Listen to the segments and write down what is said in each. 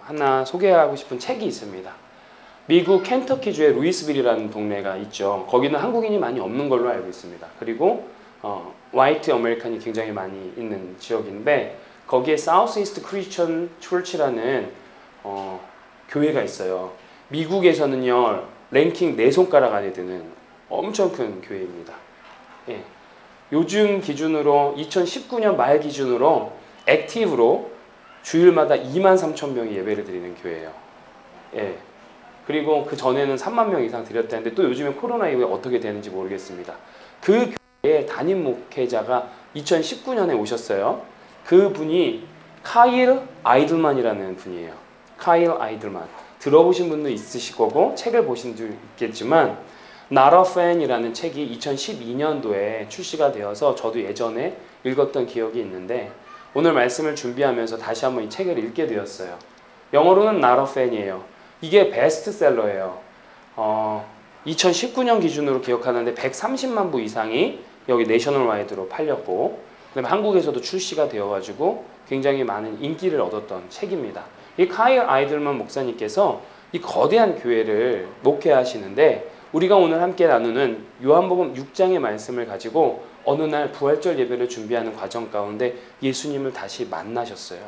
하나 소개하고 싶은 책이 있습니다. 미국 켄터키주의 루이스빌이라는 동네가 있죠. 거기는 한국인이 많이 없는 걸로 알고 있습니다. 그리고 화이트 아메리칸이 굉장히 많이 있는 지역인데 거기에 사우스 이스트 크리스천 처치라는 교회가 있어요. 미국에서는요 랭킹 4손가락 안에 드는 엄청 큰 교회입니다. 예. 요즘 기준으로 2019년 말 기준으로 액티브로 주일마다 23,000명이 예배를 드리는 교회예요. 예. 그리고 그 전에는 3만 명 이상 드렸다는데 또 요즘에 코로나 이후에 어떻게 되는지 모르겠습니다. 그 교회의 담임 목회자가 2019년에 오셨어요. 그 분이 카일 아이들만이라는 분이에요. 카일 아이들만. 들어보신 분도 있으실 거고 책을 보신 분도 있겠지만 Not a Fan이라는 책이 2012년도에 출시가 되어서 저도 예전에 읽었던 기억이 있는데 오늘 말씀을 준비하면서 다시 한번 이 책을 읽게 되었어요. 영어로는 Not a Fan이에요. 이게 베스트셀러예요. 2019년 기준으로 기억하는데 130만 부 이상이 여기 내셔널 와이드로 팔렸고 그다음에 한국에서도 출시가 되어가지고 굉장히 많은 인기를 얻었던 책입니다. 이 카일 아이들만 목사님께서 이 거대한 교회를 목회하시는데 우리가 오늘 함께 나누는 요한복음 6장의 말씀을 가지고 어느 날 부활절 예배를 준비하는 과정 가운데 예수님을 다시 만나셨어요.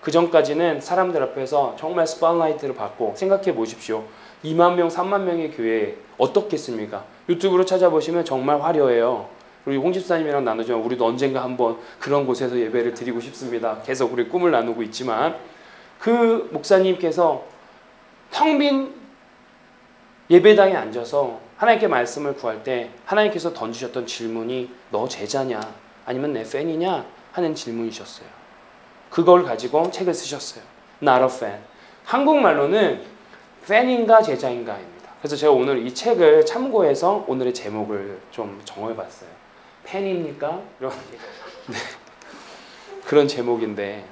그 전까지는 사람들 앞에서 정말 스팟라이트를 받고 생각해 보십시오. 2만 명, 3만 명의 교회 어떻겠습니까? 유튜브로 찾아보시면 정말 화려해요. 우리 홍 집사님이랑 나누지만 우리도 언젠가 한번 그런 곳에서 예배를 드리고 싶습니다. 계속 우리 꿈을 나누고 있지만 그 목사님께서 텅 빈 예배당에 앉아서 하나님께 말씀을 구할 때 하나님께서 던지셨던 질문이 너 제자냐 아니면 내 팬이냐 하는 질문이셨어요. 그걸 가지고 책을 쓰셨어요. Not a fan. 한국말로는 팬인가 제자인가입니다. 그래서 제가 오늘 이 책을 참고해서 오늘의 제목을 좀 정해봤어요. 팬입니까? 이런 네. 그런 제목인데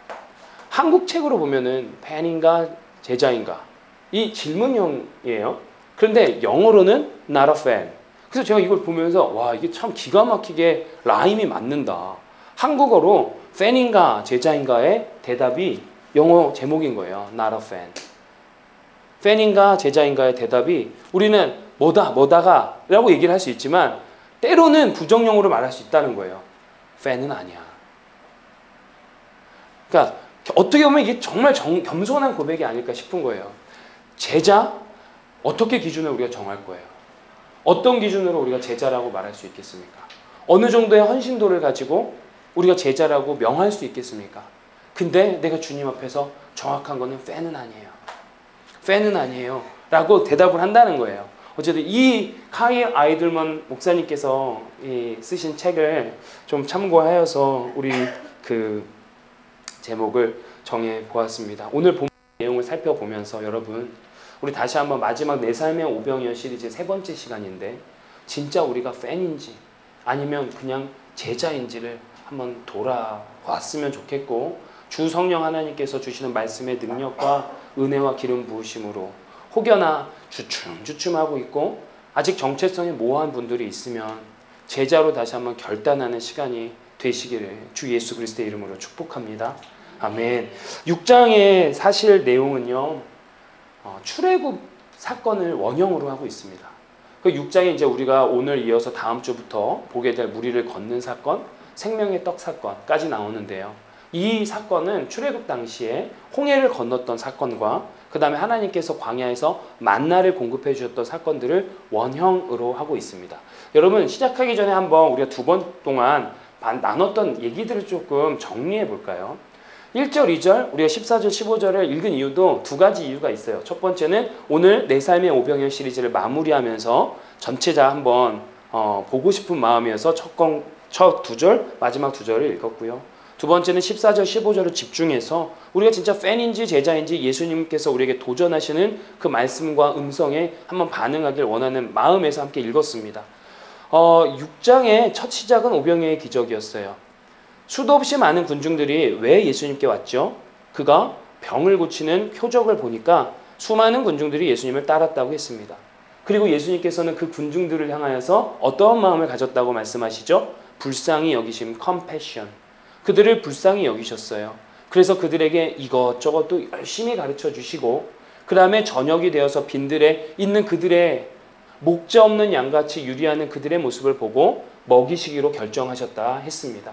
한국 책으로 보면은 팬인가 제자인가 이 질문형이에요. 그런데 영어로는 not a fan. 그래서 제가 이걸 보면서 와 이게 참 기가 막히게 라임이 맞는다. 한국어로 팬인가 제자인가의 대답이 영어 제목인 거예요. Not a fan. 팬인가 제자인가의 대답이 우리는 뭐다가 라고 얘기를 할 수 있지만 때로는 부정형으로 말할 수 있다는 거예요. 팬은 아니야. 그러니까 어떻게 보면 이게 정말 겸손한 고백이 아닐까 싶은 거예요. 제자? 어떻게 기준을 우리가 정할 거예요? 어떤 기준으로 우리가 제자라고 말할 수 있겠습니까? 어느 정도의 헌신도를 가지고 우리가 제자라고 명할 수 있겠습니까? 근데 내가 주님 앞에서 정확한 거는 팬은 아니에요. 팬은 아니에요. 라고 대답을 한다는 거예요. 어쨌든 이 카일 아이들만 목사님께서 쓰신 책을 좀 참고하여서 우리 그 제목을 정해 보았습니다. 오늘 본 내용을 살펴보면서 여러분 우리 다시 한번 마지막 내 삶의 오병이어 시리즈 3번째 시간인데 진짜 우리가 팬인지 아니면 그냥 제자인지를 한번 돌아왔으면 좋겠고 주 성령 하나님께서 주시는 말씀의 능력과 은혜와 기름 부으심으로 혹여나 주춤주춤하고 있고 아직 정체성이 모호한 분들이 있으면 제자로 다시 한번 결단하는 시간이 되시기를 주 예수 그리스도의 이름으로 축복합니다. 아멘. 6장의 사실 내용은요. 출애굽 사건을 원형으로 하고 있습니다. 그 6장에 이제 우리가 오늘 이어서 다음 주부터 보게 될 무리를 걷는 사건, 생명의 떡 사건까지 나오는데요. 이 사건은 출애굽 당시에 홍해를 건넜던 사건과 그 다음에 하나님께서 광야에서 만나를 공급해 주셨던 사건들을 원형으로 하고 있습니다. 여러분 시작하기 전에 한번 우리가 2번 동안 나눴던 얘기들을 조금 정리해 볼까요? 1절, 2절, 우리가 14절, 15절을 읽은 이유도 2가지 이유가 있어요. 첫 번째는 오늘 내 삶의 오병이어 시리즈를 마무리하면서 전체자 한번 보고 싶은 마음이어서 첫 2절, 마지막 2절을 읽었고요. 두 번째는 14절, 15절을 집중해서 우리가 진짜 팬인지 제자인지 예수님께서 우리에게 도전하시는 그 말씀과 음성에 한번 반응하길 원하는 마음에서 함께 읽었습니다. 6장의 첫 시작은 오병이어의 기적이었어요. 수도 없이 많은 군중들이 왜 예수님께 왔죠? 그가 병을 고치는 표적을 보니까 수많은 군중들이 예수님을 따랐다고 했습니다. 그리고 예수님께서는 그 군중들을 향하여서 어떠한 마음을 가졌다고 말씀하시죠? 불쌍히 여기심, compassion. 그들을 불쌍히 여기셨어요. 그래서 그들에게 이것저것 또 열심히 가르쳐 주시고 그 다음에 저녁이 되어서 빈들에 있는 그들의 목자 없는 양같이 유리하는 그들의 모습을 보고 먹이시기로 결정하셨다 했습니다.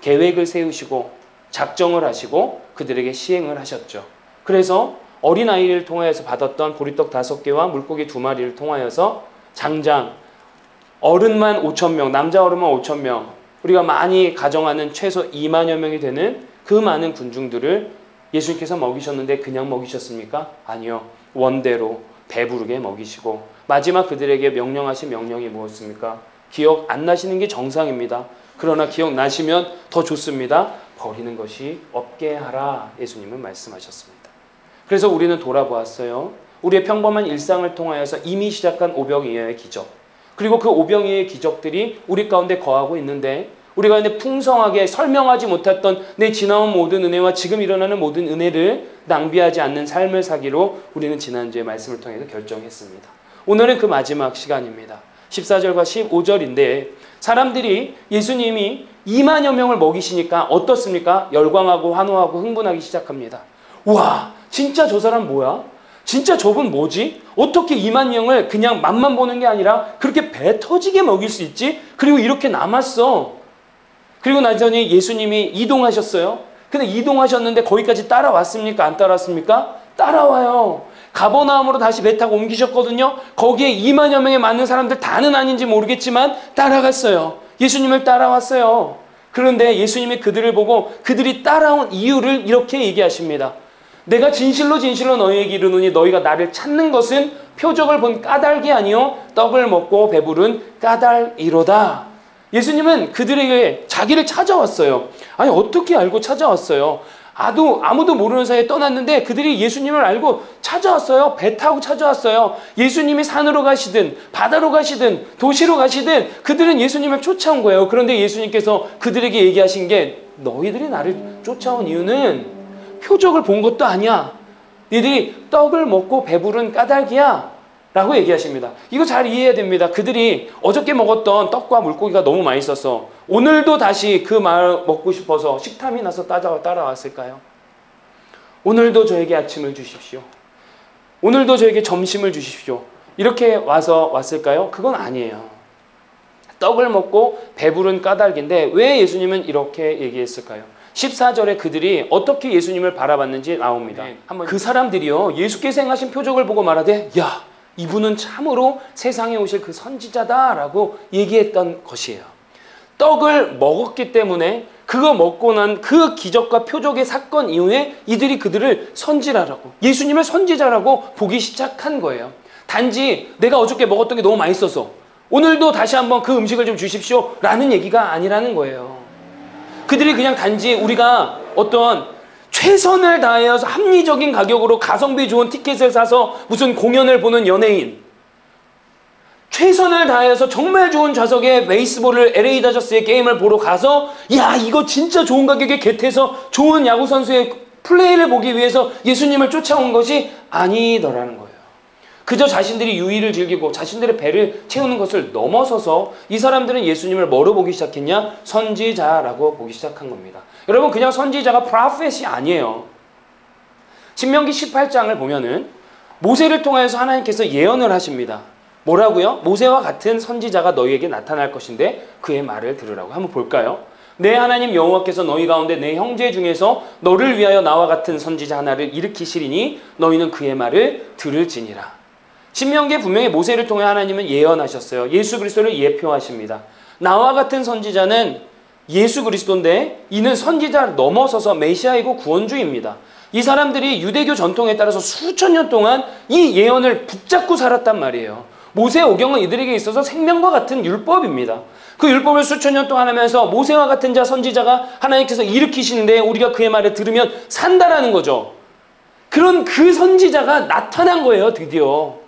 계획을 세우시고 작정을 하시고 그들에게 시행을 하셨죠. 그래서 어린아이를 통하여서 받았던 보리떡 5개와 물고기 2마리를 통하여서 장장 어른만 5,000명, 남자 어른만 5,000명, 우리가 많이 가정하는 최소 2만여 명이 되는 그 많은 군중들을 예수님께서 먹이셨는데 그냥 먹이셨습니까? 아니요. 원대로 배부르게 먹이시고 마지막 그들에게 명령하신 명령이 무엇입니까? 기억 안 나시는 게 정상입니다. 그러나 기억나시면 더 좋습니다. 버리는 것이 없게 하라. 예수님은 말씀하셨습니다. 그래서 우리는 돌아보았어요. 우리의 평범한 일상을 통하여서 이미 시작한 오병이어의 기적, 그리고 그 오병이어의 기적들이 우리 가운데 거하고 있는데 우리 가운데 풍성하게 설명하지 못했던 내 지나온 모든 은혜와 지금 일어나는 모든 은혜를 낭비하지 않는 삶을 사기로 우리는 지난주에 말씀을 통해서 결정했습니다. 오늘은 그 마지막 시간입니다. 14절과 15절인데 사람들이 예수님이 2만여 명을 먹이시니까 어떻습니까? 열광하고 환호하고 흥분하기 시작합니다. 와, 진짜 저 사람 뭐야? 진짜 저분 뭐지? 어떻게 2만 명을 그냥 맛만 보는 게 아니라 그렇게 배 터지게 먹일 수 있지? 그리고 이렇게 남았어. 그리고 나중에 예수님이 이동하셨어요. 근데 이동하셨는데 거기까지 따라왔습니까? 안 따라왔습니까? 따라와요. 가버나움으로 다시 배 타고 옮기셨거든요. 거기에 2만여 명의 많은 사람들 다는 아닌지 모르겠지만 따라갔어요. 예수님을 따라왔어요. 그런데 예수님이 그들을 보고 그들이 따라온 이유를 이렇게 얘기하십니다. 내가 진실로 진실로 너희에게 이르노니 너희가 나를 찾는 것은 표적을 본 까닭이 아니요 떡을 먹고 배부른 까닭이로다. 예수님은 그들에게 자기를 찾아왔어요. 아니 어떻게 알고 찾아왔어요? 아무도 모르는 사이에 떠났는데 그들이 예수님을 알고 찾아왔어요. 배 타고 찾아왔어요. 예수님이 산으로 가시든 바다로 가시든 도시로 가시든 그들은 예수님을 쫓아온 거예요. 그런데 예수님께서 그들에게 얘기하신 게 너희들이 나를 쫓아온 이유는 표적을 본 것도 아니야. 너희들이 떡을 먹고 배부른 까닭이야 라고 얘기하십니다. 이거 잘 이해해야 됩니다. 그들이 어저께 먹었던 떡과 물고기가 너무 맛있어서 오늘도 다시 그 말 먹고 싶어서 식탐이 나서 따라왔을까요? 오늘도 저에게 아침을 주십시오. 오늘도 저에게 점심을 주십시오. 이렇게 왔을까요? 그건 아니에요. 떡을 먹고 배부른 까닭인데 왜 예수님은 이렇게 얘기했을까요? 14절에 그들이 어떻게 예수님을 바라봤는지 나옵니다. 그 사람들이요 예수께서 행하신 표적을 보고 말하되 야 이분은 참으로 세상에 오실 그 선지자다라고 얘기했던 것이에요. 떡을 먹었기 때문에 그거 먹고 난 그 기적과 표적의 사건 이후에 이들이 그들을 선지자라고 예수님을 선지자라고 보기 시작한 거예요. 단지 내가 어저께 먹었던 게 너무 맛있어서 오늘도 다시 한번 그 음식을 좀 주십시오 라는 얘기가 아니라는 거예요. 그들이 그냥 단지 우리가 어떤 최선을 다해서 합리적인 가격으로 가성비 좋은 티켓을 사서 무슨 공연을 보는 연예인, 최선을 다해서 정말 좋은 좌석에 베이스볼을 LA 다저스의 게임을 보러 가서 야 이거 진짜 좋은 가격에 겟해서 좋은 야구 선수의 플레이를 보기 위해서 예수님을 쫓아온 것이 아니더라는 거예요. 그저 자신들이 유의를 즐기고 자신들의 배를 채우는 것을 넘어서서 이 사람들은 예수님을 뭐로 보기 시작했냐? 선지자라고 보기 시작한 겁니다. 여러분 그냥 선지자가 프로페시 아니에요. 신명기 18장을 보면은 모세를 통해서 하나님께서 예언을 하십니다. 뭐라고요? 모세와 같은 선지자가 너희에게 나타날 것인데 그의 말을 들으라고. 한번 볼까요? 내 하나님 여호와께서 너희 가운데 내 형제 중에서 너를 위하여 나와 같은 선지자 하나를 일으키시리니 너희는 그의 말을 들을지니라. 신명기에 분명히 모세를 통해 하나님은 예언하셨어요. 예수 그리스도를 예표하십니다. 나와 같은 선지자는 예수 그리스도인데 이는 선지자를 넘어서서 메시아이고 구원주입니다. 이 사람들이 유대교 전통에 따라서 수천 년 동안 이 예언을 붙잡고 살았단 말이에요. 모세의 오경은 이들에게 있어서 생명과 같은 율법입니다. 그 율법을 수천 년 동안 하면서 모세와 같은 자 선지자가 하나님께서 일으키시는데 우리가 그의 말을 들으면 산다라는 거죠. 그런 그 선지자가 나타난 거예요. 드디어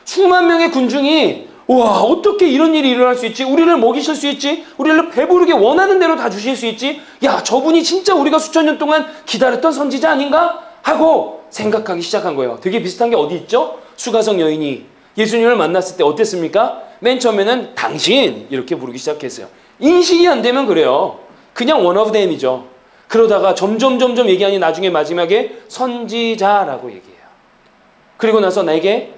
수만 명의 군중이 와 어떻게 이런 일이 일어날 수 있지? 우리를 먹이실 수 있지? 우리를 배부르게 원하는 대로 다 주실 수 있지? 야 저분이 진짜 우리가 수천 년 동안 기다렸던 선지자 아닌가? 하고 생각하기 시작한 거예요. 되게 비슷한 게 어디 있죠? 수가성 여인이 예수님을 만났을 때 어땠습니까? 맨 처음에는 당신 이렇게 부르기 시작했어요. 인식이 안 되면 그래요. 그냥 one of them이죠. 그러다가 점점 얘기하니 나중에 마지막에 선지자라고 얘기해요. 그리고 나서 내게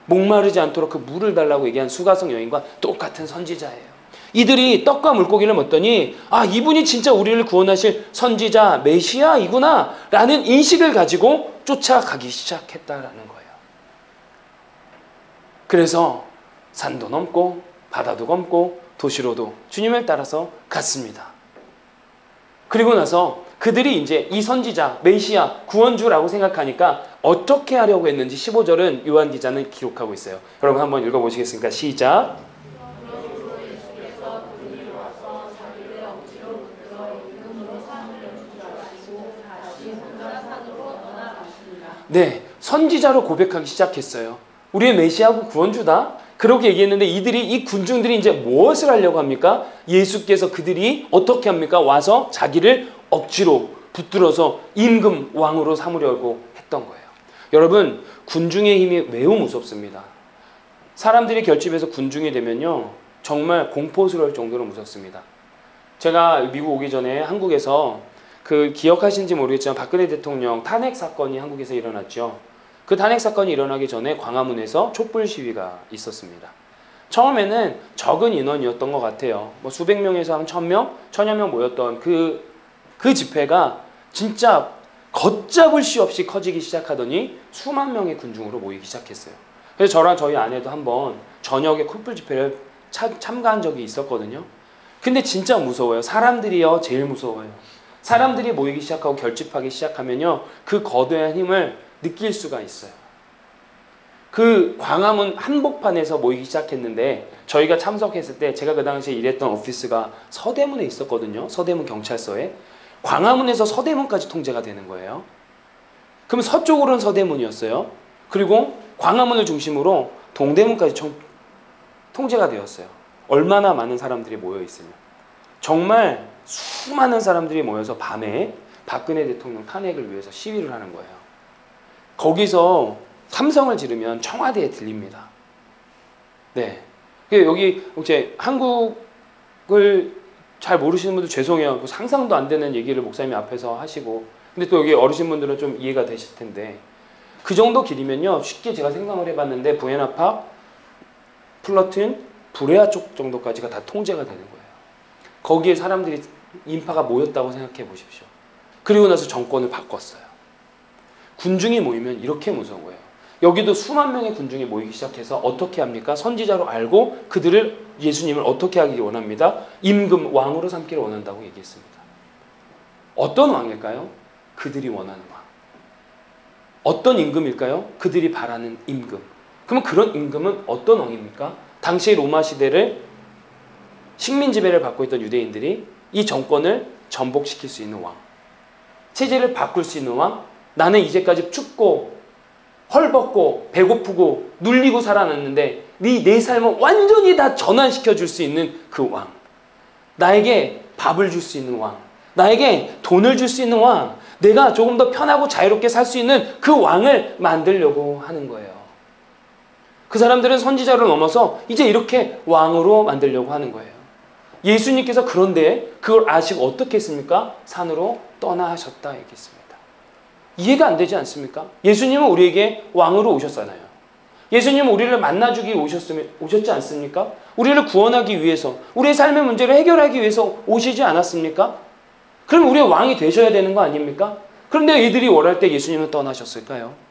목마르지 않도록 그 물을 달라고 얘기한 수가성 여인과 똑같은 선지자예요. 이들이 떡과 물고기를 먹더니 아, 이분이 진짜 우리를 구원하실 선지자 메시아이구나 라는 인식을 가지고 쫓아가기 시작했다라는 거예요. 그래서 산도 넘고 바다도 넘고 도시로도 주님을 따라서 갔습니다. 그리고 나서 그들이 이제 이 선지자, 메시아, 구원주라고 생각하니까 어떻게 하려고 했는지 15절은 요한 기자는 기록하고 있어요. 여러분 한번 읽어보시겠습니까? 시작. 네, 선지자로 고백하기 시작했어요. 우리의 메시아고 구원주다. 그렇게 얘기했는데 이들이 이 군중들이 이제 무엇을 하려고 합니까? 예수께서 그들이 어떻게 합니까? 와서 자기를 억지로 붙들어서 임금 왕으로 삼으려고 했던 거예요. 여러분, 군중의 힘이 매우 무섭습니다. 사람들이 결집해서 군중이 되면요, 정말 공포스러울 정도로 무섭습니다. 제가 미국 오기 전에 한국에서 그 기억하시는지 모르겠지만 박근혜 대통령 탄핵 사건이 한국에서 일어났죠. 그 탄핵 사건이 일어나기 전에 광화문에서 촛불 시위가 있었습니다. 처음에는 적은 인원이었던 것 같아요. 뭐 수백 명에서 한 1000명, 1000여 명 모였던 그 집회가 진짜 걷잡을 수 없이 커지기 시작하더니 수만 명의 군중으로 모이기 시작했어요. 그래서 저랑 저희 아내도 한번 저녁에 촛불 집회를 참가한 적이 있었거든요. 근데 진짜 무서워요. 사람들이요, 제일 무서워요. 사람들이 모이기 시작하고 결집하기 시작하면요, 그 거대한 힘을 느낄 수가 있어요. 그 광화문 한복판에서 모이기 시작했는데 저희가 참석했을 때 제가 그 당시에 일했던 오피스가 서대문에 있었거든요. 서대문 경찰서에. 광화문에서 서대문까지 통제가 되는 거예요. 그럼 서쪽으로는 서대문이었어요. 그리고 광화문을 중심으로 동대문까지 통제가 되었어요. 얼마나 많은 사람들이 모여 있으면. 정말 수많은 사람들이 모여서 밤에 박근혜 대통령 탄핵을 위해서 시위를 하는 거예요. 거기서 함성을 지르면 청와대에 들립니다. 네. 여기 이제 한국을 잘 모르시는 분들 죄송해요. 상상도 안 되는 얘기를 목사님이 앞에서 하시고, 근데 또 여기 어르신분들은 좀 이해가 되실 텐데, 그 정도 길이면요, 쉽게 제가 생각을 해봤는데 부에나파, 플러튼, 브레아 쪽 정도까지가 다 통제가 되는 거예요. 거기에 사람들이 인파가 모였다고 생각해 보십시오. 그리고 나서 정권을 바꿨어요. 군중이 모이면 이렇게 무서운 거예요. 여기도 수만 명의 군중이 모이기 시작해서 어떻게 합니까? 선지자로 알고 그들을, 예수님을 어떻게 하기 원합니다? 임금 왕으로 삼기를 원한다고 얘기했습니다. 어떤 왕일까요? 그들이 원하는 왕. 어떤 임금일까요? 그들이 바라는 임금. 그러면 그런 임금은 어떤 왕입니까? 당시 로마 시대를 식민 지배를 받고 있던 유대인들이 이 정권을 전복시킬 수 있는 왕, 체제를 바꿀 수 있는 왕, 나는 이제까지 춥고 헐벗고 배고프고 눌리고 살아났는데 내 삶을 완전히 다 전환시켜 줄 수 있는 그 왕, 나에게 밥을 줄 수 있는 왕, 나에게 돈을 줄 수 있는 왕, 내가 조금 더 편하고 자유롭게 살 수 있는 그 왕을 만들려고 하는 거예요. 그 사람들은 선지자를 넘어서 이제 이렇게 왕으로 만들려고 하는 거예요. 예수님께서 그런데 그걸 아시고 어떻게 했습니까? 산으로 떠나셨다 얘기했습니다. 이해가 안 되지 않습니까? 예수님은 우리에게 왕으로 오셨잖아요. 예수님은 우리를 만나주기 오셨지 않습니까? 우리를 구원하기 위해서, 우리의 삶의 문제를 해결하기 위해서 오시지 않았습니까? 그럼 우리의 왕이 되셔야 되는 거 아닙니까? 그런데 이들이 원할 때 예수님은 떠나셨을까요?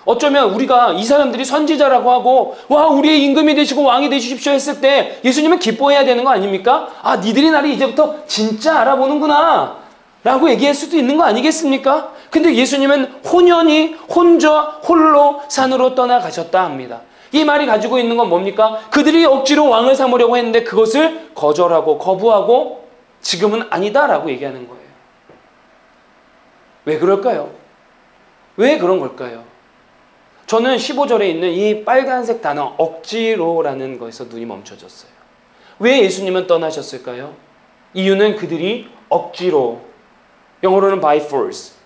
어쩌면 우리가 이 사람들이 선지자라고 하고 와, 우리의 임금이 되시고 왕이 되십시오 했을 때 예수님은 기뻐해야 되는 거 아닙니까? 아, 니들이 나를 이제부터 진짜 알아보는구나 라고 얘기할 수도 있는 거 아니겠습니까? 근데 예수님은 혼연히 혼자 홀로 산으로 떠나가셨다 합니다. 이 말이 가지고 있는 건 뭡니까? 그들이 억지로 왕을 삼으려고 했는데 그것을 거절하고 거부하고 지금은 아니다라고 얘기하는 거예요. 왜 그럴까요? 왜 그런 걸까요? 저는 15절에 있는 이 빨간색 단어 억지로라는 것에서 눈이 멈춰졌어요. 왜 예수님은 떠나셨을까요? 이유는 그들이 억지로, 영어로는 by force.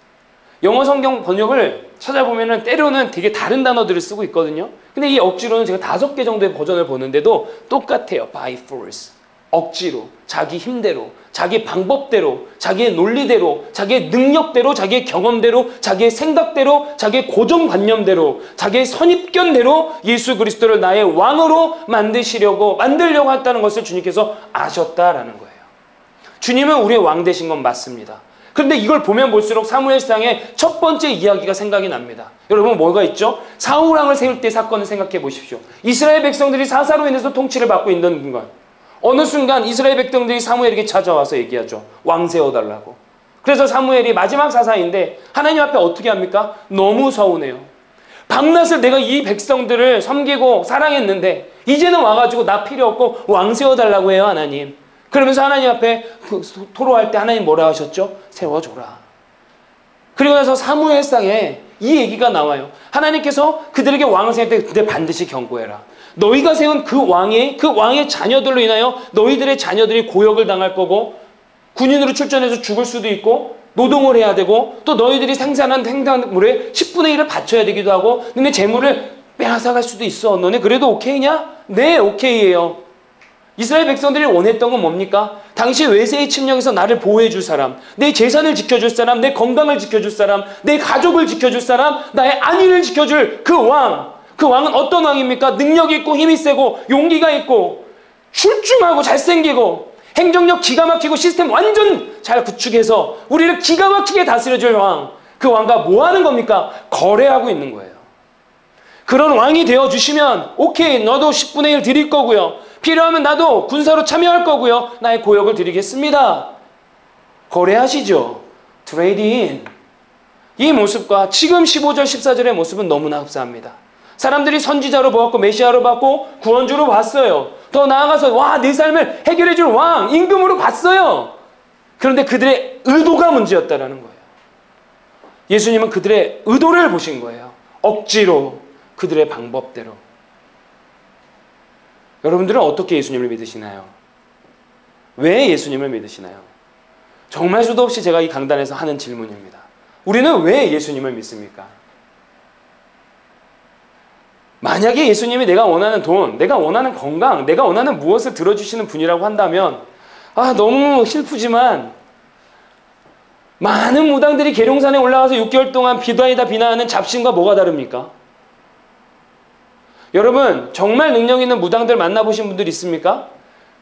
영어 성경 번역을 찾아보면 때로는 되게 다른 단어들을 쓰고 있거든요. 근데 이 억지로는 제가 5개 정도의 버전을 보는데도 똑같아요. by force. 억지로, 자기 힘대로, 자기 방법대로, 자기의 논리대로, 자기의 능력대로, 자기의 경험대로, 자기의 생각대로, 자기의 고정관념대로, 자기의 선입견대로 예수 그리스도를 나의 왕으로 만들려고 했다는 것을 주님께서 아셨다라는 거예요. 주님은 우리의 왕 되신 건 맞습니다. 그런데 이걸 보면 볼수록 사무엘상의 첫 번째 이야기가 생각이 납니다. 여러분 뭐가 있죠? 사울왕을 세울 때 사건을 생각해 보십시오. 이스라엘 백성들이 사사로 인해서 통치를 받고 있는 순간, 어느 순간 이스라엘 백성들이 사무엘에게 찾아와서 얘기하죠. 왕 세워달라고. 그래서 사무엘이 마지막 사사인데 하나님 앞에 어떻게 합니까? 너무 서운해요. 밤낮을 내가 이 백성들을 섬기고 사랑했는데 이제는 와가지고 나 필요 없고 왕 세워달라고 해요, 하나님. 그러면서 하나님 앞에 토로할 때 하나님 뭐라 하셨죠? 세워줘라. 그리고 나서 사무엘상에 이 얘기가 나와요. 하나님께서 그들에게 왕을 세울 때 근데 반드시 경고해라. 너희가 세운 그 왕의 자녀들로 인하여 너희들의 자녀들이 고역을 당할 거고 군인으로 출전해서 죽을 수도 있고 노동을 해야 되고 또 너희들이 생산한 생산물의 10분의 1을 바쳐야 되기도 하고 너네 재물을 빼앗아갈 수도 있어. 너네 그래도 오케이냐? 네, 오케이예요. 이스라엘 백성들이 원했던 건 뭡니까? 당시 외세의 침략에서 나를 보호해 줄 사람, 내 재산을 지켜줄 사람, 내 건강을 지켜줄 사람, 내 가족을 지켜줄 사람, 나의 안위를 지켜줄 그 왕. 그 왕은 어떤 왕입니까? 능력이 있고 힘이 세고 용기가 있고 출중하고 잘생기고 행정력 기가 막히고 시스템 완전 잘 구축해서 우리를 기가 막히게 다스려줄 왕. 그 왕과 뭐 하는 겁니까? 거래하고 있는 거예요. 그런 왕이 되어주시면 오케이, 너도 10분의 1 드릴 거고요. 필요하면 나도 군사로 참여할 거고요. 나의 고역을 드리겠습니다. 거래하시죠. 트레이드인. 이 모습과 지금 15절 14절의 모습은 너무나 흡사합니다. 사람들이 선지자로 보았고 메시아로 봤고 구원주로 봤어요. 더 나아가서 와, 내 삶을 해결해 줄 왕, 임금으로 봤어요. 그런데 그들의 의도가 문제였다라는 거예요. 예수님은 그들의 의도를 보신 거예요. 억지로, 그들의 방법대로. 여러분들은 어떻게 예수님을 믿으시나요? 왜 예수님을 믿으시나요? 정말 수도 없이 제가 이 강단에서 하는 질문입니다. 우리는 왜 예수님을 믿습니까? 만약에 예수님이 내가 원하는 돈, 내가 원하는 건강, 내가 원하는 무엇을 들어주시는 분이라고 한다면 너무 슬프지만 많은 무당들이 계룡산에 올라가서 6개월 동안 비단이다 비나하는 잡신과 뭐가 다릅니까? 여러분 정말 능력 있는 무당들 만나보신 분들 있습니까?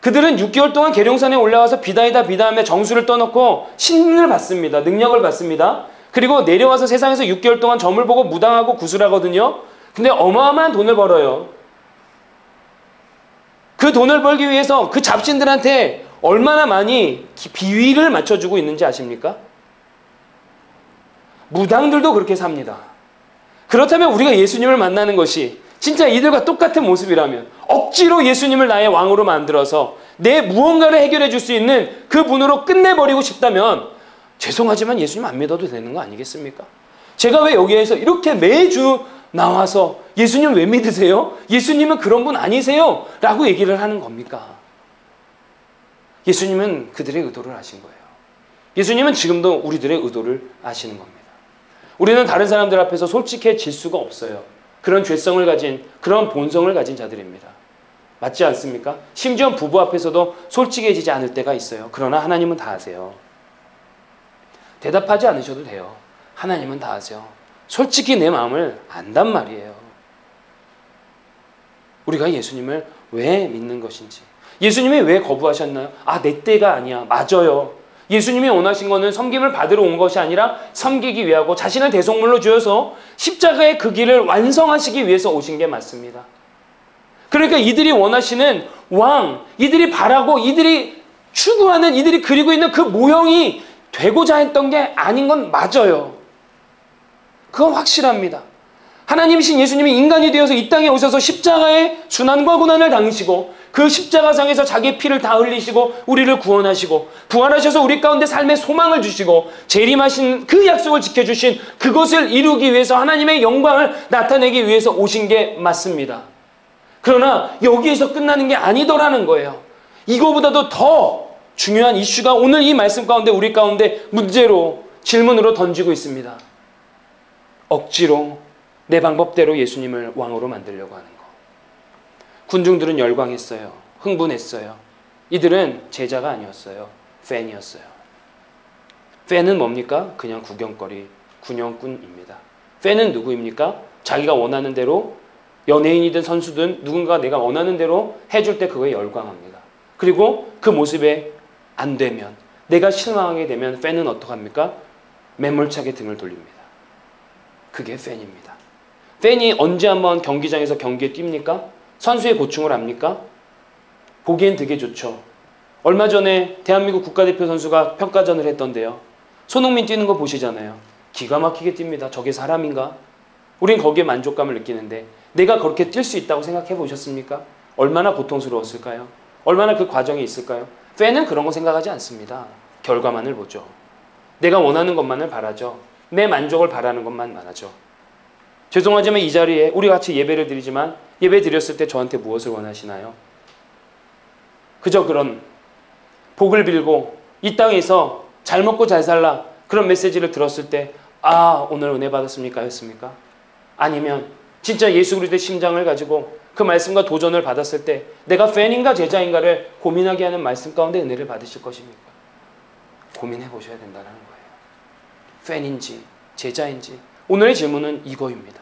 그들은 6개월 동안 계룡산에 올라와서 비단이다 비나하며 정수를 떠놓고 신을 받습니다. 능력을 받습니다. 그리고 내려와서 세상에서 6개월 동안 점을 보고 무당하고 구슬하거든요. 근데 어마어마한 돈을 벌어요. 그 돈을 벌기 위해서 그 잡신들한테 얼마나 많이 비위를 맞춰주고 있는지 아십니까? 무당들도 그렇게 삽니다. 그렇다면 우리가 예수님을 만나는 것이 진짜 이들과 똑같은 모습이라면 억지로 예수님을 나의 왕으로 만들어서 내 무언가를 해결해 줄 수 있는 그 분으로 끝내버리고 싶다면 죄송하지만 예수님 안 믿어도 되는 거 아니겠습니까? 제가 왜 여기에서 이렇게 매주 나와서 예수님 왜 믿으세요? 예수님은 그런 분 아니세요? 라고 얘기를 하는 겁니까? 예수님은 그들의 의도를 아신 거예요. 예수님은 지금도 우리들의 의도를 아시는 겁니다. 우리는 다른 사람들 앞에서 솔직해질 수가 없어요. 그런 죄성을 가진, 그런 본성을 가진 자들입니다. 맞지 않습니까? 심지어 부부 앞에서도 솔직해지지 않을 때가 있어요. 그러나 하나님은 다 아세요. 대답하지 않으셔도 돼요. 하나님은 다 아세요. 솔직히 내 마음을 안단 말이에요. 우리가 예수님을 왜 믿는 것인지. 예수님이 왜 거부하셨나요? 내 때가 아니야. 맞아요. 예수님이 원하신 것은 섬김을 받으러 온 것이 아니라 섬기기 위하고 자신을 대속물로 주어서 십자가의 그 길을 완성하시기 위해서 오신 게 맞습니다. 그러니까 이들이 원하시는 왕, 이들이 바라고 이들이 추구하는, 이들이 그리고 있는 그 모형이 되고자 했던 게 아닌 건 맞아요. 그건 확실합니다. 하나님이신 예수님이 인간이 되어서 이 땅에 오셔서 십자가의 순환과 고난을 당하시고 그 십자가상에서 자기의 피를 다 흘리시고 우리를 구원하시고 부활하셔서 우리 가운데 삶의 소망을 주시고 재림하신 그 약속을 지켜주신 그것을 이루기 위해서 하나님의 영광을 나타내기 위해서 오신 게 맞습니다. 그러나 여기에서 끝나는 게 아니더라는 거예요. 이거보다도 더 중요한 이슈가 오늘 이 말씀 가운데 우리 가운데 문제로 질문으로 던지고 있습니다. 억지로 내 방법대로 예수님을 왕으로 만들려고 하는 거. 군중들은 열광했어요. 흥분했어요. 이들은 제자가 아니었어요. 팬이었어요. 팬은 뭡니까? 그냥 구경거리, 군형꾼입니다. 팬은 누구입니까? 자기가 원하는 대로 연예인이든 선수든 누군가 내가 원하는 대로 해줄 때 그거에 열광합니다. 그리고 그 모습에 안 되면, 내가 실망하게 되면 팬은 어떡합니까? 매몰차게 등을 돌립니다. 그게 팬입니다. 팬이 언제 한번 경기장에서 경기에 뜁니까? 선수의 고충을 압니까? 보기엔 되게 좋죠. 얼마 전에 대한민국 국가대표 선수가 평가전을 했던데요. 손흥민 뛰는 거 보시잖아요. 기가 막히게 뜁니다. 저게 사람인가? 우린 거기에 만족감을 느끼는데 내가 그렇게 뛸 수 있다고 생각해 보셨습니까? 얼마나 고통스러웠을까요? 얼마나 그 과정이 있을까요? 팬은 그런 거 생각하지 않습니다. 결과만을 보죠. 내가 원하는 것만을 바라죠. 내 만족을 바라는 것만 말하죠. 죄송하지만 이 자리에 우리 같이 예배를 드리지만 예배 드렸을 때 저한테 무엇을 원하시나요? 그저 그런 복을 빌고 이 땅에서 잘 먹고 잘 살라 그런 메시지를 들었을 때 아, 오늘 은혜 받았습니까? 였습니까? 아니면 진짜 예수 그리스도의 심장을 가지고 그 말씀과 도전을 받았을 때 내가 팬인가 제자인가를 고민하게 하는 말씀 가운데 은혜를 받으실 것입니까? 고민해 보셔야 된다는 거예요. 팬인지 제자인지. 오늘의 질문은 이거입니다.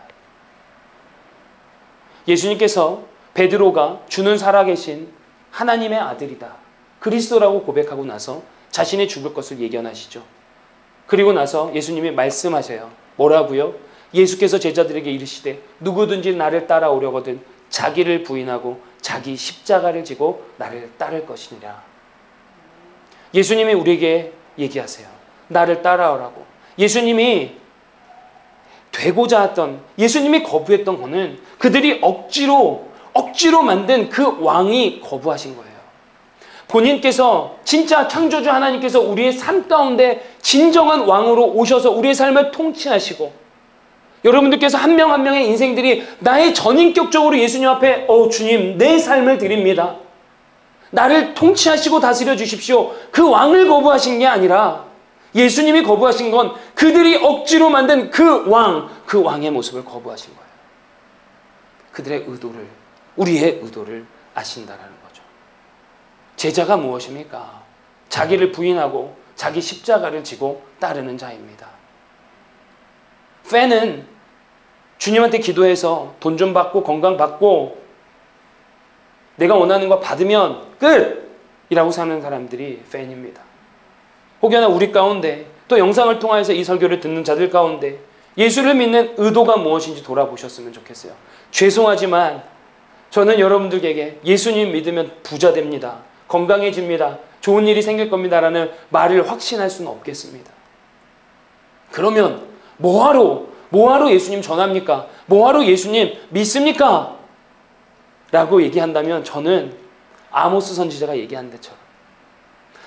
예수님께서 베드로가 주는 살아계신 하나님의 아들이다, 그리스도라고 고백하고 나서 자신이 죽을 것을 예견하시죠. 그리고 나서 예수님이 말씀하세요. 뭐라고요? 예수께서 제자들에게 이르시되 누구든지 나를 따라오려거든 자기를 부인하고 자기 십자가를 지고 나를 따를 것이니라. 예수님이 우리에게 얘기하세요. 나를 따라오라고. 예수님이 되고자 했던, 예수님이 거부했던 거는 그들이 억지로 만든 그 왕이 거부하신 거예요. 본인께서, 진짜 창조주 하나님께서 우리의 삶 가운데 진정한 왕으로 오셔서 우리의 삶을 통치하시고, 여러분들께서 한 명 한 명의 인생들이 나의 전인격적으로 예수님 앞에 주님 내 삶을 드립니다, 나를 통치하시고 다스려 주십시오, 그 왕을 거부하신 게 아니라 예수님이 거부하신 건 그들이 억지로 만든 그 왕의 모습을 거부하신 거예요. 그들의 의도를, 우리의 의도를 아신다라는 거죠. 제자가 무엇입니까? 자기를 부인하고 자기 십자가를 지고 따르는 자입니다. 팬은 주님한테 기도해서 돈 좀 받고 건강 받고 내가 원하는 거 받으면 끝이라고 사는 사람들이 팬입니다. 혹여나 우리 가운데 또 영상을 통해서 이 설교를 듣는 자들 가운데 예수를 믿는 의도가 무엇인지 돌아보셨으면 좋겠어요. 죄송하지만 저는 여러분들에게 예수님 믿으면 부자 됩니다, 건강해집니다, 좋은 일이 생길 겁니다 라는 말을 확신할 수는 없겠습니다. 그러면 뭐하러 예수님 전합니까? 뭐하러 예수님 믿습니까? 라고 얘기한다면 저는 아모스 선지자가 얘기한 데처럼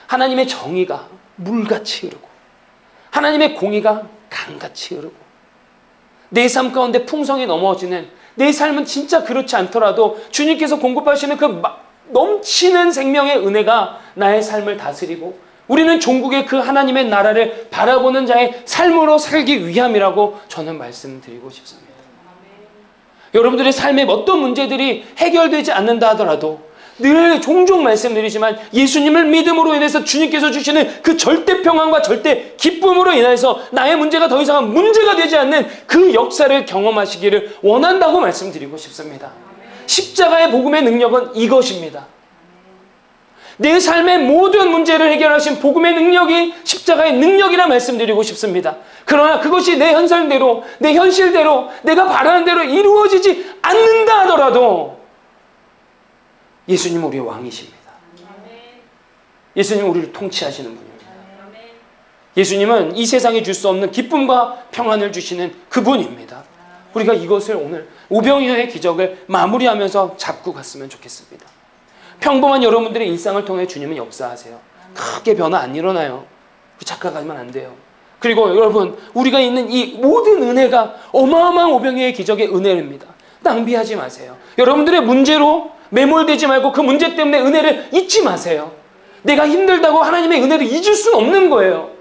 하나님의 정의가 물같이 흐르고 하나님의 공의가 강같이 흐르고 내 삶 가운데 풍성이 넘어지는, 내 삶은 진짜 그렇지 않더라도 주님께서 공급하시는 그 넘치는 생명의 은혜가 나의 삶을 다스리고 우리는 종국의 그 하나님의 나라를 바라보는 자의 삶으로 살기 위함이라고 저는 말씀드리고 싶습니다. 여러분들의 삶에 어떤 문제들이 해결되지 않는다 하더라도 늘 종종 말씀드리지만 예수님을 믿음으로 인해서 주님께서 주시는 그 절대 평안과 절대 기쁨으로 인해서 나의 문제가 더 이상 문제가 되지 않는 그 역사를 경험하시기를 원한다고 말씀드리고 싶습니다. 십자가의 복음의 능력은 이것입니다. 내 삶의 모든 문제를 해결하신 복음의 능력이 십자가의 능력이라 말씀드리고 싶습니다. 그러나 그것이 내 현실대로 내가 바라는 대로 이루어지지 않는다 하더라도 예수님은 우리의 왕이십니다. 예수님은 우리를 통치하시는 분입니다. 예수님은 이 세상에 줄 수 없는 기쁨과 평안을 주시는 그분입니다. 우리가 이것을 오늘 오병이어의 기적을 마무리하면서 잡고 갔으면 좋겠습니다. 평범한 여러분들의 일상을 통해 주님은 역사하세요. 크게 변화 안 일어나요. 우리 착각하면 안 돼요. 그리고 여러분, 우리가 있는 이 모든 은혜가 어마어마한 오병이어의 기적의 은혜입니다. 낭비하지 마세요. 여러분들의 문제로 매몰되지 말고 그 문제 때문에 은혜를 잊지 마세요. 내가 힘들다고 하나님의 은혜를 잊을 수는 없는 거예요.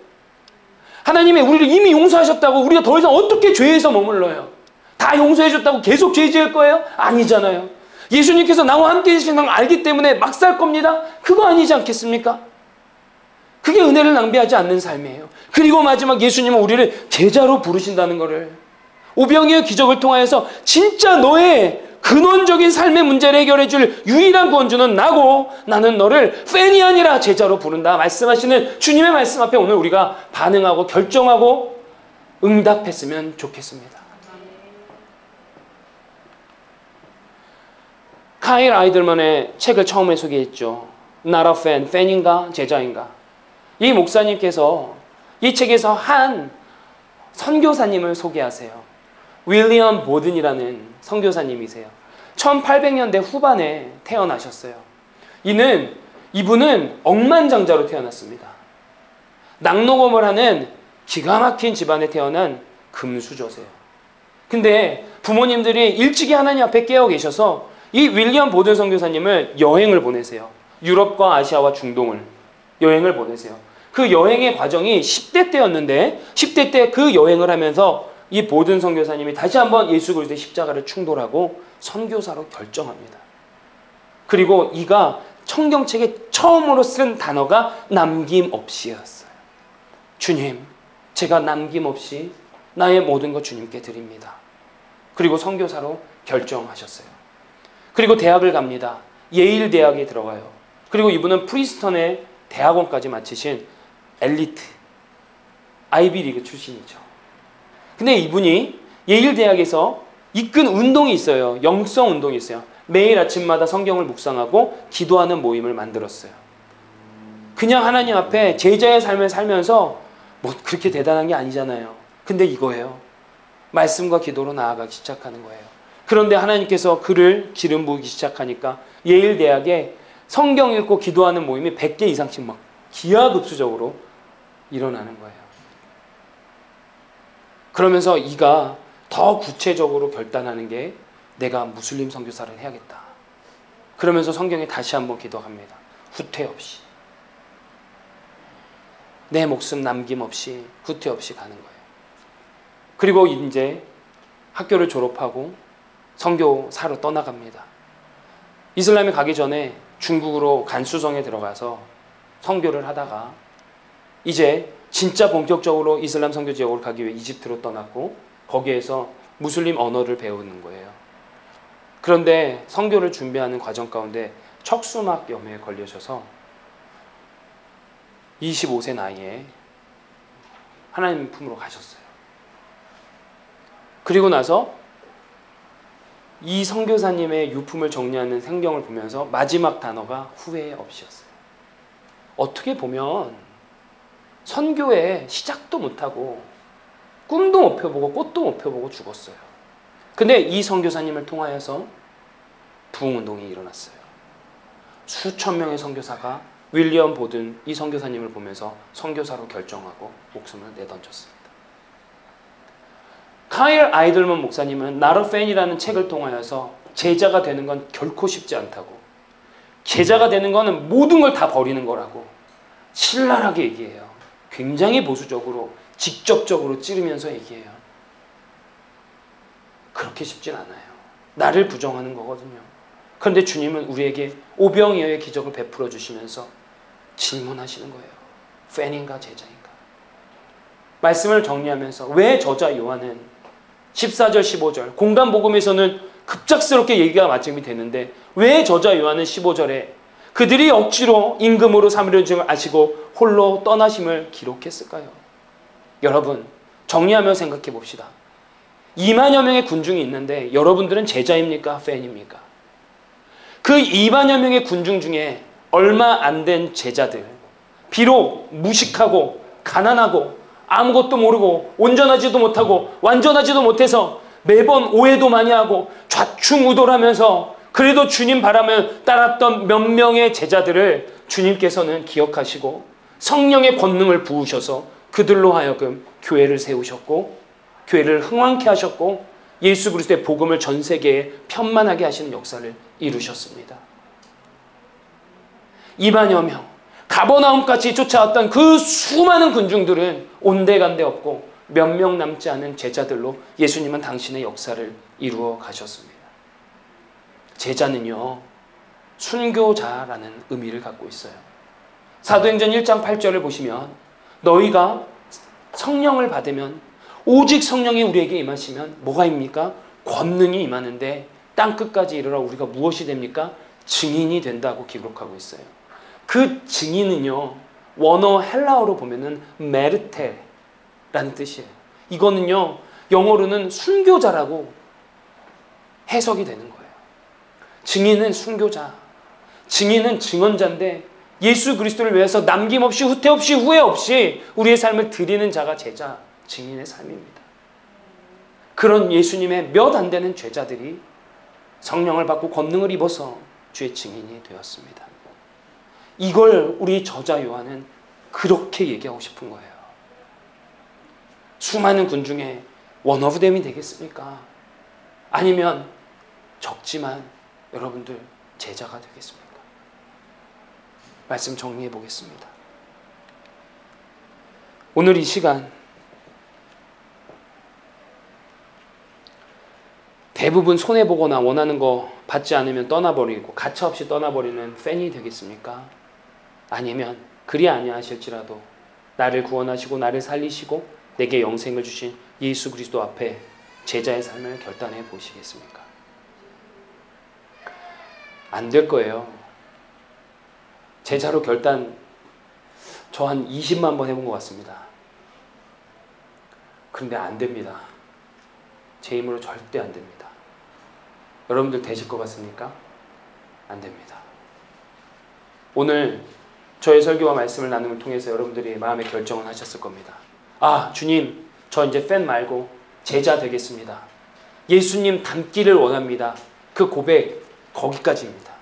하나님이 우리를 이미 용서하셨다고 우리가 더 이상 어떻게 죄에서 머물러요? 다 용서해줬다고 계속 죄 지을 거예요? 아니잖아요. 예수님께서 나와 함께 계시는 걸 알기 때문에 막 살 겁니다. 그거 아니지 않겠습니까? 그게 은혜를 낭비하지 않는 삶이에요. 그리고 마지막 예수님은 우리를 제자로 부르신다는 것을, 오병이어의 기적을 통하여서 진짜 너의 근원적인 삶의 문제를 해결해 줄 유일한 구원주는 나고 나는 너를 팬이 아니라 제자로 부른다 말씀하시는 주님의 말씀 앞에 오늘 우리가 반응하고 결정하고 응답했으면 좋겠습니다. 카일 아이들만의 책을 처음에 소개했죠. Not a fan, 팬인가 제자인가. 이 목사님께서 이 책에서 한 선교사님을 소개하세요. 윌리엄 보든이라는 선교사님이세요. 1800년대 후반에 태어나셨어요. 이분은 억만장자로 태어났습니다. 낙농업을 하는 기가 막힌 집안에 태어난 금수저세요. 근데 부모님들이 일찍이 하나님 앞에 깨어 계셔서 이 윌리엄 보든 선교사님을 여행을 보내세요. 유럽과 아시아와 중동을 여행을 보내세요. 그 여행의 과정이 10대 때였는데 10대 때 그 여행을 하면서 이 보든 선교사님이 다시 한번 예수 그리스도의 십자가를 충돌하고 선교사로 결정합니다. 그리고 이가 성경책에 처음으로 쓴 단어가 남김없이였어요. 주님, 제가 남김없이 나의 모든 것 주님께 드립니다. 그리고 선교사로 결정하셨어요. 그리고 대학을 갑니다. 예일 대학에 들어가요. 그리고 이분은 프린스턴의 대학원까지 마치신 엘리트, 아이비리그 출신이죠. 근데 이분이 예일 대학에서 이끈 운동이 있어요. 영성 운동이 있어요. 매일 아침마다 성경을 묵상하고 기도하는 모임을 만들었어요. 그냥 하나님 앞에 제자의 삶을 살면서 뭐 그렇게 대단한 게 아니잖아요. 근데 이거예요. 말씀과 기도로 나아가기 시작하는 거예요. 그런데 하나님께서 그를 기름 부으기 시작하니까 예일 대학에 성경 읽고 기도하는 모임이 100개 이상씩 막 기하급수적으로 일어나는 거예요. 그러면서 이가 더 구체적으로 결단하는 게 내가 무슬림 선교사를 해야겠다. 그러면서 성경에 다시 한번 기도합니다. 후퇴 없이. 내 목숨 남김없이 후퇴 없이 가는 거예요. 그리고 이제 학교를 졸업하고 선교사로 떠나갑니다. 이슬람에 가기 전에 중국으로 간수성에 들어가서 선교를 하다가 이제 진짜 본격적으로 이슬람 선교 지역으로 가기 위해 이집트로 떠났고 거기에서 무슬림 언어를 배우는 거예요. 그런데 선교를 준비하는 과정 가운데 척수막염에 걸리셔서 25세 나이에 하나님 품으로 가셨어요. 그리고 나서 이 선교사님의 유품을 정리하는 생경을 보면서 마지막 단어가 후회 없이였어요. 어떻게 보면 선교에 시작도 못하고 꿈도 못 펴보고 꽃도 못 펴보고 죽었어요. 근데 이 선교사님을 통하여서 부흥운동이 일어났어요. 수천 명의 선교사가 윌리엄 보든 이 선교사님을 보면서 선교사로 결정하고 목숨을 내던졌습니다. 카일 아이들먼 목사님은 Not a Fan이라는 책을 통하여서 제자가 되는 건 결코 쉽지 않다고, 제자가 되는 거는 모든 걸 다 버리는 거라고 신랄하게 얘기해요. 굉장히 보수적으로 직접적으로 찌르면서 얘기해요. 그렇게 쉽진 않아요. 나를 부정하는 거거든요. 그런데 주님은 우리에게 오병이어의 기적을 베풀어 주시면서 질문하시는 거예요. 팬인가 제자인가? 말씀을 정리하면서 왜 저자 요한은 14절 15절 공간복음에서는 급작스럽게 얘기가 맞춤이 되는데 왜 저자 요한은 15절에 그들이 억지로 임금으로 삼으려는 줄 아시고 홀로 떠나심을 기록했을까요? 여러분, 정리하며 생각해 봅시다. 2만여 명의 군중이 있는데 여러분들은 제자입니까? 팬입니까? 그 2만여 명의 군중 중에 얼마 안 된 제자들, 비록 무식하고 가난하고 아무것도 모르고 온전하지도 못하고 완전하지도 못해서 매번 오해도 많이 하고 좌충우돌하면서 그래도 주님 바람을 따랐던 몇 명의 제자들을 주님께서는 기억하시고 성령의 권능을 부으셔서 그들로 하여금 교회를 세우셨고 교회를 흥왕케 하셨고 예수 그리스도의 복음을 전 세계에 편만하게 하시는 역사를 이루셨습니다. 2만여 명, 가버나움까지 쫓아왔던 그 수많은 군중들은 온데간데 없고 몇 명 남지 않은 제자들로 예수님은 당신의 역사를 이루어 가셨습니다. 제자는요, 순교자라는 의미를 갖고 있어요. 사도행전 1장 8절을 보시면 너희가 성령을 받으면, 오직 성령이 우리에게 임하시면 뭐가 입니까? 권능이 임하는데 땅끝까지 이르러 우리가 무엇이 됩니까? 증인이 된다고 기록하고 있어요. 그 증인은요, 원어 헬라어로 보면은 메르테라는 뜻이에요. 이거는요, 영어로는 순교자라고 해석이 되는 거예요. 증인은 순교자, 증인은 증언자인데 예수 그리스도를 위해서 남김없이, 후퇴 없이, 후회 없이 우리의 삶을 드리는 자가 제자, 증인의 삶입니다. 그런 예수님의 몇 안 되는 제자들이 성령을 받고 권능을 입어서 주의 증인이 되었습니다. 이걸 우리 저자 요한은 그렇게 얘기하고 싶은 거예요. 수많은 군 중에 원 오브 댐이 되겠습니까? 아니면 적지만 여러분들 제자가 되겠습니까? 말씀 정리해 보겠습니다. 오늘 이 시간 대부분 손해보거나 원하는 거 받지 않으면 떠나버리고 가차없이 떠나버리는 팬이 되겠습니까? 아니면 그리 아니하실지라도 나를 구원하시고 나를 살리시고 내게 영생을 주신 예수 그리스도 앞에 제자의 삶을 결단해 보시겠습니까? 안 될 거예요. 제자로 결단 저 한 20만 번 해본 것 같습니다. 그런데 안 됩니다. 제 힘으로 절대 안 됩니다. 여러분들 되실 것 같습니까? 안 됩니다. 오늘 저의 설교와 말씀을 나눔을 통해서 여러분들이 마음의 결정을 하셨을 겁니다. 아, 주님, 저 이제 팬 말고 제자 되겠습니다. 예수님 닮기를 원합니다. 그 고백 거기까지입니다.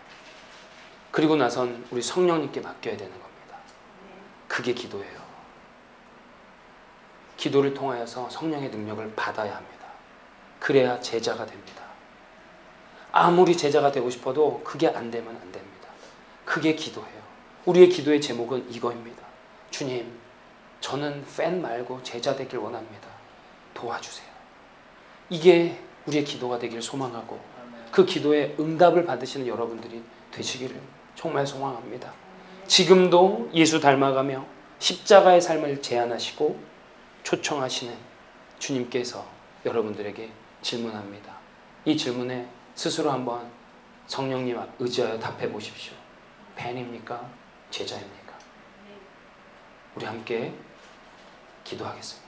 그리고 나선 우리 성령님께 맡겨야 되는 겁니다. 그게 기도예요. 기도를 통하여서 성령의 능력을 받아야 합니다. 그래야 제자가 됩니다. 아무리 제자가 되고 싶어도 그게 안 되면 안 됩니다. 그게 기도예요. 우리의 기도의 제목은 이거입니다. 주님, 저는 팬 말고 제자 되길 원합니다. 도와주세요. 이게 우리의 기도가 되길 소망하고 그 기도에 응답을 받으시는 여러분들이 되시기를 정말 소망합니다. 지금도 예수 닮아가며 십자가의 삶을 제안하시고 초청하시는 주님께서 여러분들에게 질문합니다. 이 질문에 스스로 한번 성령님 의지하여 답해 보십시오. 팬입니까? 제자입니까? 우리 함께 기도하겠습니다.